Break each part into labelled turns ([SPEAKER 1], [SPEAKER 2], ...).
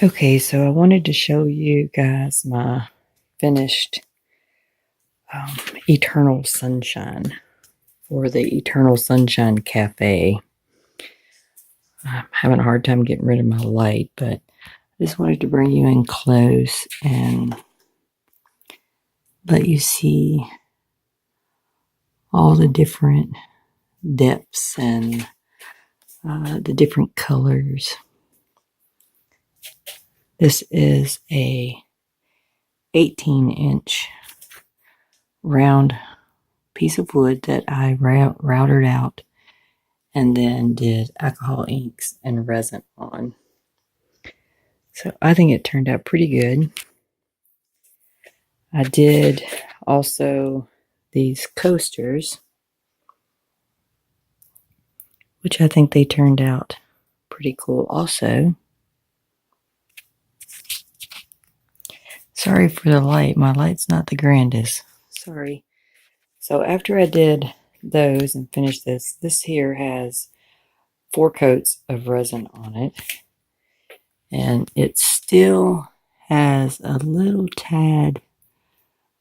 [SPEAKER 1] Okay, so I wanted to show you guys my finished Eternal Sunshine for the Eternal Sunshine Cafe. I'm having a hard time getting rid of my light, but I just wanted to bring you in close and let you see all the different depths and the different colors. This is a 18-inch round piece of wood that I routed out and then did alcohol inks and resin on. So I think it turned out pretty good. I did also these coasters, which I think they turned out pretty cool also. Sorry for the light. My light's not the grandest. Sorry. So after I did those and finished this here has 4 coats of resin on it. And it still has a little tad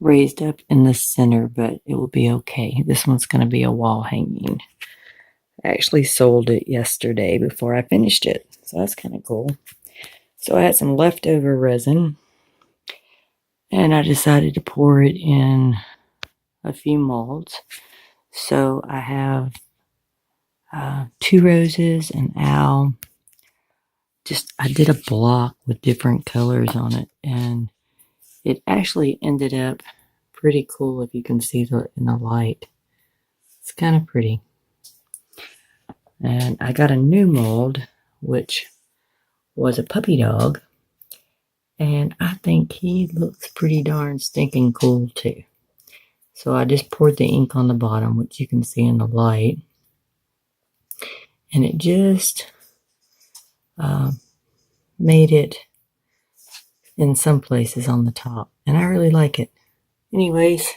[SPEAKER 1] raised up in the center, but it will be okay. This one's going to be a wall hanging. I actually sold it yesterday before I finished it, so that's kind of cool. So I had some leftover resin, and I decided to pour it in a few molds. So I have 2 roses, an owl. I did a block with different colors on it, and it actually ended up pretty cool if you can see in the light. It's kind of pretty. And I got a new mold, which was a puppy dog, and I think he looks pretty darn stinking cool too. So I just poured the ink on the bottom, which you can see in the light, and it just made it in some places on the top, and I really like it. Anyways,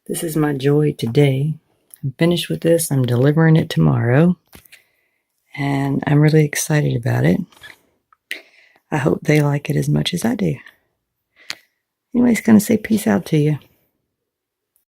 [SPEAKER 1] this is my joy today. I'm finished with this. I'm delivering it tomorrow, and I'm really excited about it. I hope they like it as much as I do. Anyways, gonna say peace out to you.